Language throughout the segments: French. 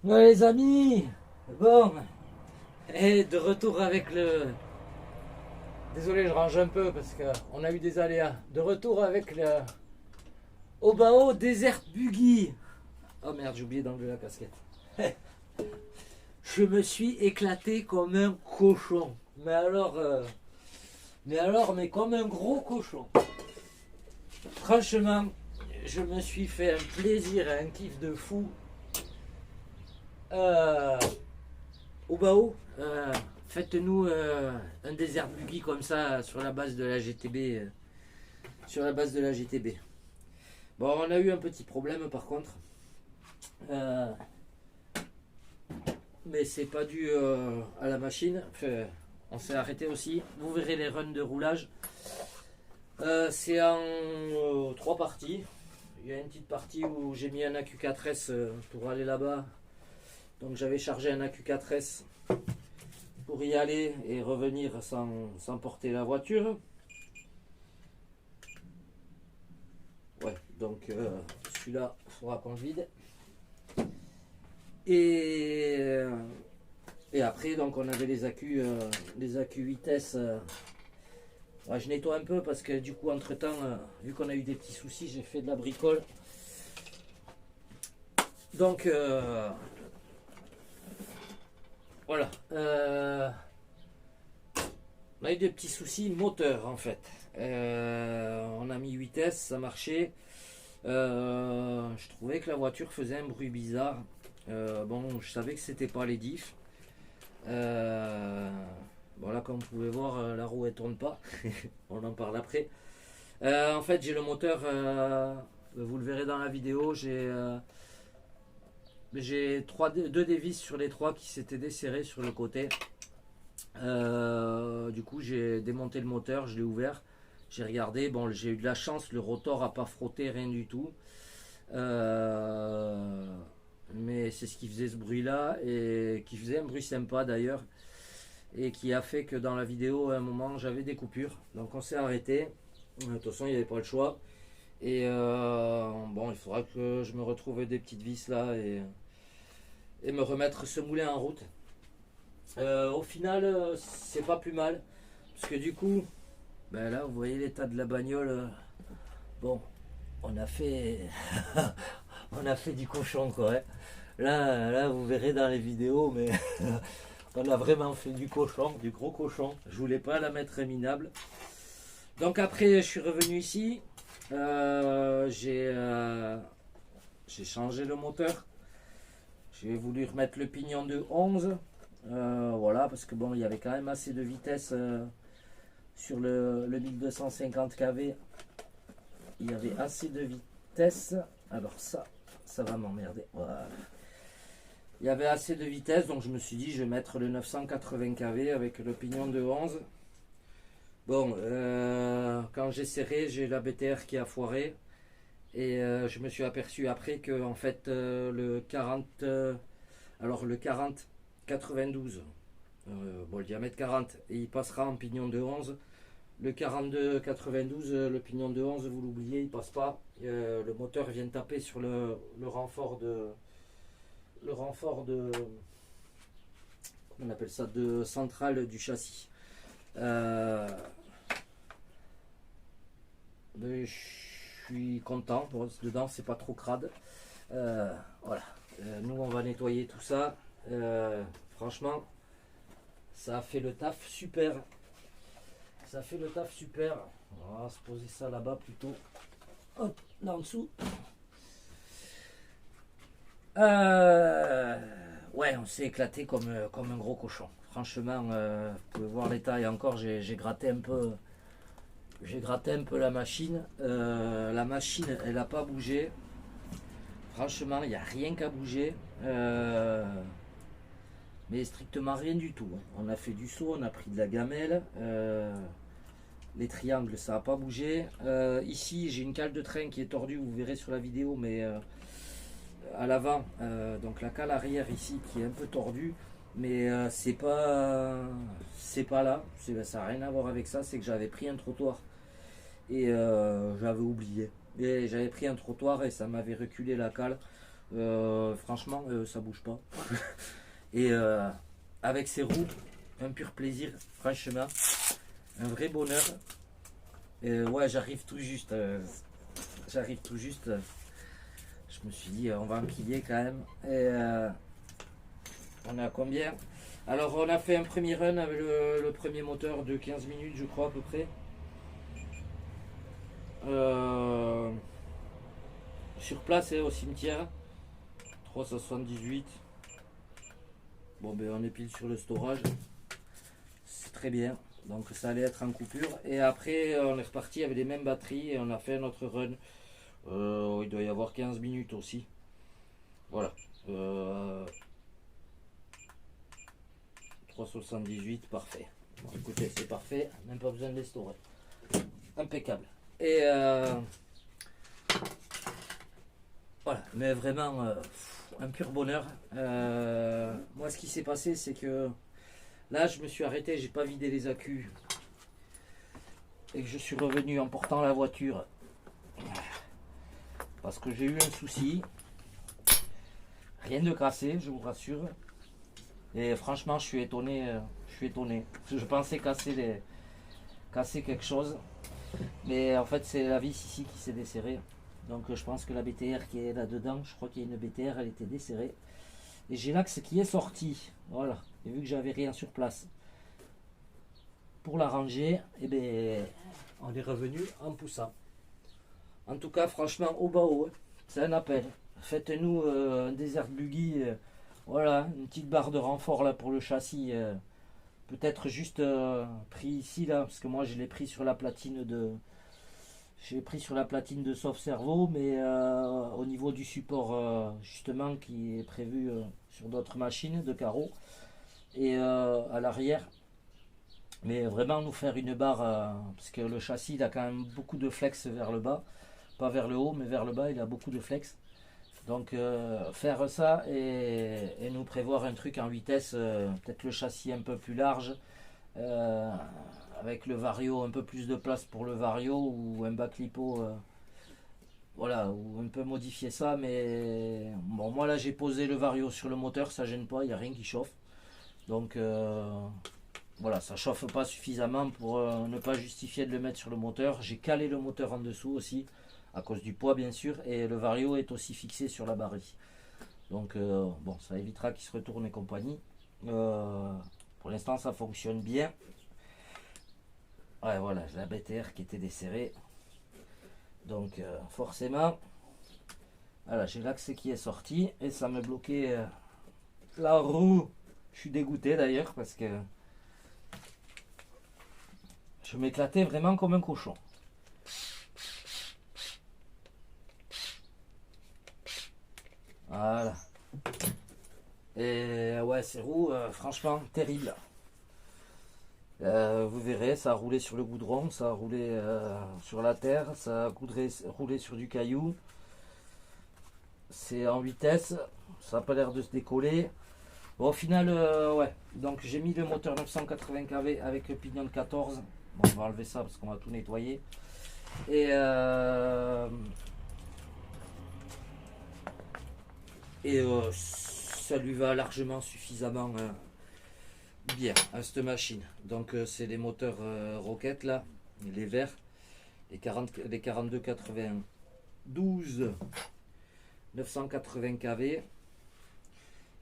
Ouais les amis, bon, et de retour avec le... Désolé, je range un peu parce qu'on a eu des aléas. De retour avec le Obao Desert Buggy. Oh merde, j'ai oublié d'enlever la casquette. Je me suis éclaté comme un cochon. Mais comme un gros cochon. Franchement, je me suis fait un plaisir, un kiff de fou. Obao, faites-nous un Desert Buggy comme ça sur la base de la GTB. Bon, on a eu un petit problème par contre. Mais c'est pas dû à la machine. Enfin, on s'est arrêté aussi. Vous verrez les runs de roulage. C'est en 3 parties. Il y a une petite partie où j'ai mis un AQ4S pour aller là-bas. Donc j'avais chargé un AQ4S pour y aller et revenir sans porter la voiture. Ouais, donc celui-là, il faudra qu'on le vide. Et après, donc on avait les AQ 8S. Ouais, je nettoie un peu parce que du coup, entre temps, vu qu'on a eu des petits soucis, j'ai fait de la bricole. Donc voilà. On a eu des petits soucis moteur en fait. On a mis 8S, ça marchait. Je trouvais que la voiture faisait un bruit bizarre. Bon, je savais que c'était pas les diffs. Bon là, comme vous pouvez voir, la roue elle tourne pas. On en parle après. En fait, j'ai le moteur. Vous le verrez dans la vidéo. J'ai 2 dévis sur les 3 qui s'étaient desserrés sur le côté. Du coup, j'ai démonté le moteur, je l'ai ouvert. J'ai regardé. Bon, j'ai eu de la chance. Le rotor a pas frotté, rien du tout. Mais c'est ce qui faisait ce bruit là et qui faisait un bruit sympa d'ailleurs et qui a fait que dans la vidéo à un moment j'avais des coupures, donc on s'est arrêté. De toute façon il n'y avait pas le choix et bon, il faudra que je me retrouve des petites vis là et me remettre ce moulin en route. Au final c'est pas plus mal parce que du coup ben là vous voyez l'état de la bagnole. Bon, on a fait on a fait du cochon quoi, hein. Là, vous verrez dans les vidéos, mais on a vraiment fait du cochon, du gros cochon. Je voulais pas la mettre minable. Donc après, je suis revenu ici. J'ai changé le moteur. J'ai voulu remettre le pignon de 11. Voilà, parce que bon, il y avait quand même assez de vitesse sur le 1250 kV. Il y avait assez de vitesse. Alors ça va m'emmerder. Voilà. Il y avait assez de vitesse, donc je me suis dit je vais mettre le 980 kV avec le pignon de 11. Bon, quand j'ai serré, j'ai la BTR qui a foiré. Et je me suis aperçu après que en fait le 40 92, bon, le diamètre 40 et il passera en pignon de 11. Le 42 92, le pignon de 11, vous l'oubliez, il passe pas. Le moteur vient taper sur le renfort de on appelle ça, de centrale du châssis. Mais je suis content, dedans c'est pas trop crade. Voilà, nous on va nettoyer tout ça. Franchement ça a fait le taf super. On va se poser ça là-bas plutôt. Hop, là en dessous. ouais, on s'est éclaté comme un gros cochon. Franchement, vous pouvez voir l'état et encore j'ai gratté un peu. J'ai gratté un peu la machine. La machine, elle n'a pas bougé. Franchement, il n'y a rien qu'à bouger. Mais strictement rien du tout. On a fait du saut, on a pris de la gamelle. Les triangles, ça n'a pas bougé. Ici, j'ai une cale de train qui est tordue, vous verrez sur la vidéo, mais à l'avant, donc la cale arrière ici qui est un peu tordue. Mais c'est pas là. Ça n'a rien à voir avec ça. C'est que j'avais pris un trottoir et j'avais oublié. Et j'avais pris un trottoir et ça m'avait reculé la cale. Franchement, ça bouge pas. Et avec ces roues, un pur plaisir, franchement, un vrai bonheur. Et ouais, j'arrive tout juste. J'arrive tout juste. Je me suis dit, on va empiler quand même. Et on est à combien? Alors, on a fait un premier run avec le premier moteur de 15 minutes, je crois, à peu près. Sur place, au cimetière, 378. Bon, ben on est pile sur le storage. C'est très bien. Donc, ça allait être en coupure. Et après, on est reparti avec les mêmes batteries et on a fait notre run. Il doit y avoir 15 minutes aussi. Voilà. 378, parfait. Bon, écoutez, c'est parfait. Même pas besoin de les storer. Impeccable. Et voilà. Mais vraiment, un pur bonheur. Moi, ce qui s'est passé, c'est que là, je me suis arrêté, j'ai pas vidé les accus. Et que je suis revenu en portant la voiture. Parce que j'ai eu un souci. Rien de cassé, je vous rassure. Et franchement, je suis étonné. Je pensais casser quelque chose. Mais en fait, c'est la vis ici qui s'est desserrée. Donc je pense que la BTR qui est là-dedans, je crois qu'il y a une BTR, elle était desserrée. Et j'ai l'axe qui est sorti. Voilà. Et vu que j'avais rien sur place pour la ranger, et bien, on est revenu en poussant. En tout cas, franchement, au bas haut, c'est un appel. Faites-nous un Desert Buggy. Voilà, une petite barre de renfort là pour le châssis. Peut-être juste pris ici là, parce que moi je l'ai pris sur la platine de. J'ai pris sur la platine de Soft Servo, mais au niveau du support justement qui est prévu sur d'autres machines de carreaux et à l'arrière. Mais vraiment nous faire une barre, parce que le châssis il a quand même beaucoup de flex vers le bas, pas vers le haut mais vers le bas il a beaucoup de flex. Donc faire ça et nous prévoir un truc en vitesse, peut-être le châssis un peu plus large, avec le vario, un peu plus de place pour le vario ou un bac lipo, voilà, ou un peu modifier ça. Mais bon, moi là j'ai posé le vario sur le moteur, ça gêne pas, il n'y a rien qui chauffe. Donc voilà, ça chauffe pas suffisamment pour ne pas justifier de le mettre sur le moteur. J'ai calé le moteur en dessous aussi, à cause du poids bien sûr, et le vario est aussi fixé sur la barre. Donc bon, ça évitera qu'il se retourne et compagnie. Pour l'instant ça fonctionne bien. Ouais, voilà, la BTR qui était desserrée. Donc forcément, voilà, j'ai l'axe qui est sorti et ça me bloquait la roue. Je suis dégoûté d'ailleurs parce que je m'éclatais vraiment comme un cochon. Voilà. Et ouais, ces roues, franchement, terrible. Vous verrez, ça a roulé sur le goudron, ça a roulé sur la terre, ça a roulé sur du caillou. C'est en vitesse, ça n'a pas l'air de se décoller. Bon, au final, ouais. Donc j'ai mis le moteur 980 kV avec le pignon de 14. Bon, on va enlever ça parce qu'on va tout nettoyer. Et ça lui va largement suffisamment bien à cette machine. Donc c'est les moteurs Rocket là, les verts, les 42 92 980 kV.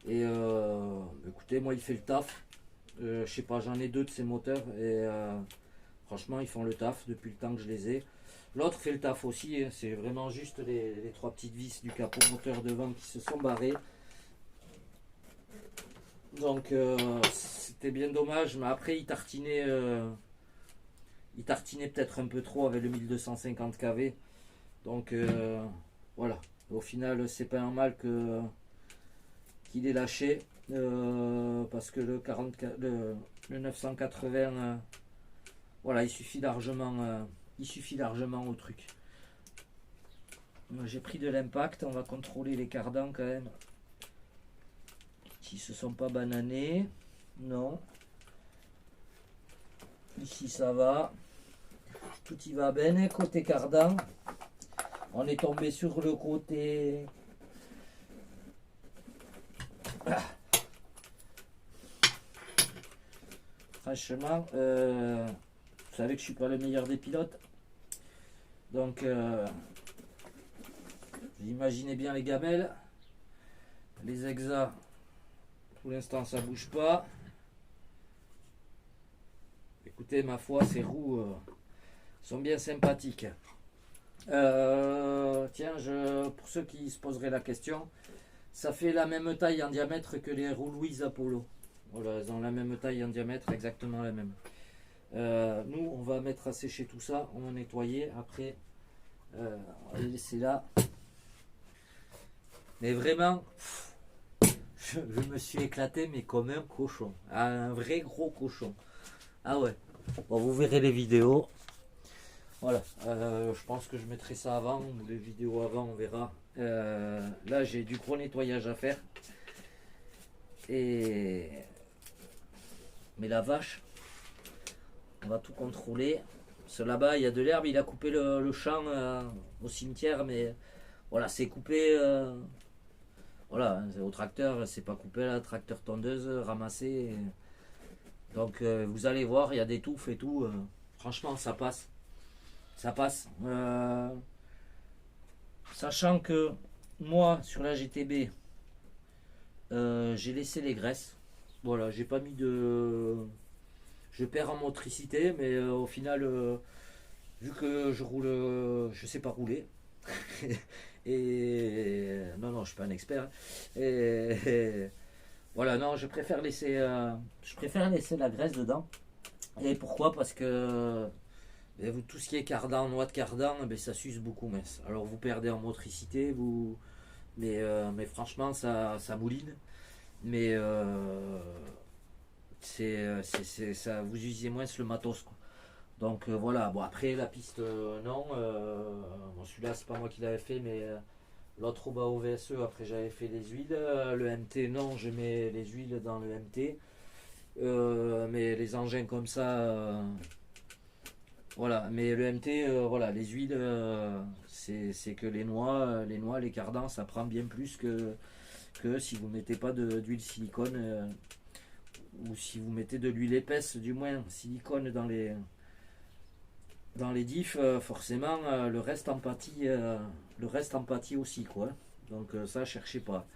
Et écoutez, moi il fait le taf. Je sais pas, j'en ai deux de ces moteurs et franchement ils font le taf depuis le temps que je les ai. L'autre fait le taf aussi, hein. C'est vraiment juste les trois petites vis du capot moteur devant qui se sont barrées. Donc c'était bien dommage, mais après il tartinait peut-être un peu trop avec le 1250 kV. Donc voilà. Au final, c'est pas un mal qu'il ait lâché. Parce que le 980, voilà, il suffit largement au truc. J'ai pris de l'impact, on va contrôler les cardans quand même. S'ils se sont pas bananés, non. Ici ça va. Tout y va bien. Côté cardan, on est tombé sur le côté. Franchement, vous savez que je suis pas le meilleur des pilotes. Donc, vous imaginez bien les gamelles. Les exas, pour l'instant, ça bouge pas. Écoutez, ma foi, ces roues sont bien sympathiques. Tiens, pour ceux qui se poseraient la question, ça fait la même taille en diamètre que les roues Louise Apollo. Voilà, elles ont la même taille en diamètre, exactement la même. Nous, on va mettre à sécher tout ça, on va nettoyer. Après, on va les laisser là. Mais vraiment, je me suis éclaté, mais comme un cochon. Un vrai gros cochon. Ah ouais. Bon, vous verrez les vidéos. Voilà. Je pense que je mettrai ça avant. Les vidéos avant, on verra. Là, j'ai du gros nettoyage à faire. Mais la vache, on va tout contrôler. Parce que là-bas, il y a de l'herbe. Il a coupé le champ au cimetière. Mais voilà, c'est coupé. Voilà, au tracteur, c'est pas coupé là. Tracteur tondeuse, ramassé. Donc, vous allez voir, il y a des touffes et tout. Franchement, ça passe. Ça passe. Sachant que moi, sur la GTB, j'ai laissé les graisses. Voilà, j'ai pas mis de. Je perds en motricité, mais au final, vu que je roule, je sais pas rouler. Et non, non, je suis pas un expert. Et voilà, non, je préfère laisser la graisse dedans. Et pourquoi? Parce que tout ce qui est cardan, noix de cardan, ça s'use beaucoup mince. Alors vous perdez en motricité, mais franchement ça mouline. Mais ça vous usez moins le matos quoi. Donc voilà, bon après la piste non, bon, celui-là c'est pas moi qui l'avais fait, mais l'autre au bas au VSE, après j'avais fait les huiles. Le MT non, je mets les huiles dans le MT. Mais les engins comme ça, voilà. Mais le MT, voilà, les huiles, c'est que les noix, les cardans, ça prend bien plus que si vous mettez pas d'huile silicone, ou si vous mettez de l'huile épaisse, du moins silicone dans les diffs, forcément le reste empathie aussi quoi. Donc ça cherchez pas.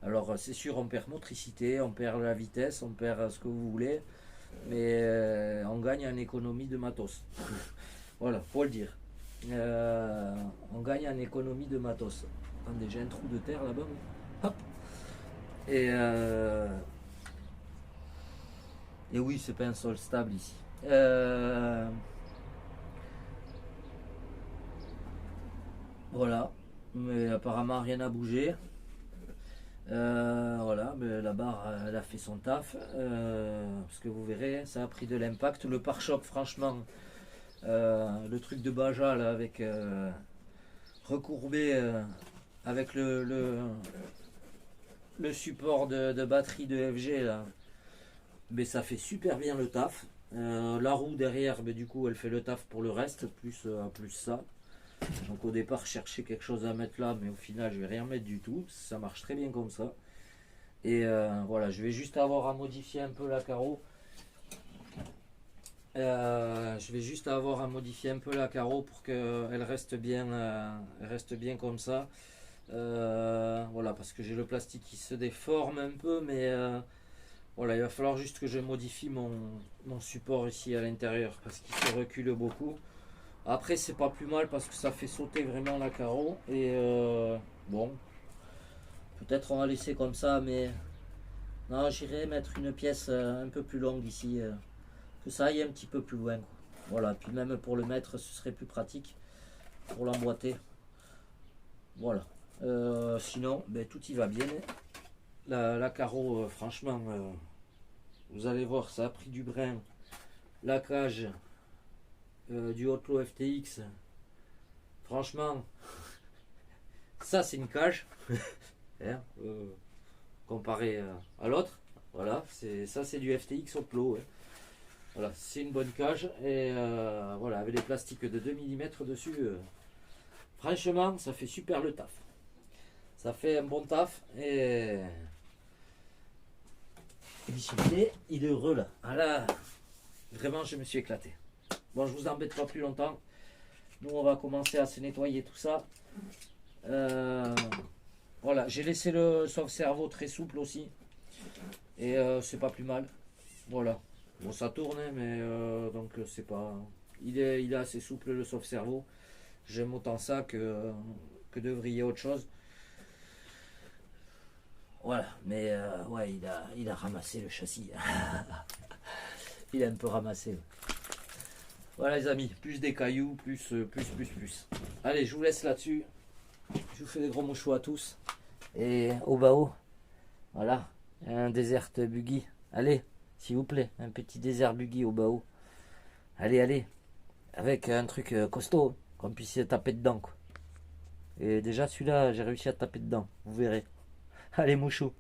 Alors c'est sûr, on perd motricité, on perd la vitesse, on perd ce que vous voulez, mais on gagne en économie de matos. Voilà, faut le dire. On gagne en économie de matos. Attendez, j'ai un trou de terre là-bas. Hop. Et oui, c'est pas un sol stable ici. Voilà, mais apparemment rien n'a bougé. Voilà, mais la barre elle a fait son taf. Parce que vous verrez, ça a pris de l'impact. Le pare-choc, franchement, le truc de Baja là, avec recourbé avec le support de batterie de FG là, mais ça fait super bien le taf. La roue derrière, mais du coup elle fait le taf pour le reste, plus ça. Donc au départ je cherchais quelque chose à mettre là, mais au final je vais rien mettre du tout, ça marche très bien comme ça. Et voilà, je vais juste avoir à modifier un peu la carreau. Je vais juste avoir à modifier un peu la carreau pour qu'elle reste bien comme ça. Voilà, parce que j'ai le plastique qui se déforme un peu, mais voilà, il va falloir juste que je modifie mon support ici à l'intérieur parce qu'il se recule beaucoup. Après, c'est pas plus mal parce que ça fait sauter vraiment la carreau. Et bon, peut-être on va laisser comme ça, mais Non, j'irai mettre une pièce un peu plus longue ici, que ça aille un petit peu plus loin, quoi. Voilà, puis même pour le mettre, ce serait plus pratique pour l'emboîter. Voilà. Sinon, ben, tout y va bien. La carreau, franchement, vous allez voir, ça a pris du brin. La cage du Otlo FTX, franchement, ça c'est une cage. Hein, comparé à l'autre. Voilà, ça c'est du FTX Otlo. Hein. Voilà, c'est une bonne cage. Et voilà, avec les plastiques de 2 mm dessus. Franchement, ça fait super le taf. Ça fait un bon taf. Et il est heureux là. Ah là, vraiment, je me suis éclaté. Bon, je vous embête pas plus longtemps. Nous, on va commencer à se nettoyer tout ça. Voilà, j'ai laissé le sauve-cerveau très souple aussi. Et c'est pas plus mal. Voilà. Bon, ça tourne, hein, mais donc c'est pas. Il est assez souple le sauve-cerveau. J'aime autant ça que de vriller autre chose. Voilà, mais ouais, il a ramassé le châssis. Il a un peu ramassé. Ouais. Voilà les amis, plus des cailloux, plus. Allez, je vous laisse là-dessus. Je vous fais des gros mouchoirs à tous. Et au bas haut, voilà, un desert buggy. Allez, s'il vous plaît, un petit désert buggy au bas haut. Allez, allez, avec un truc costaud, qu'on puisse taper dedans, quoi. Et déjà celui-là, j'ai réussi à taper dedans, vous verrez. Allez, mouchou.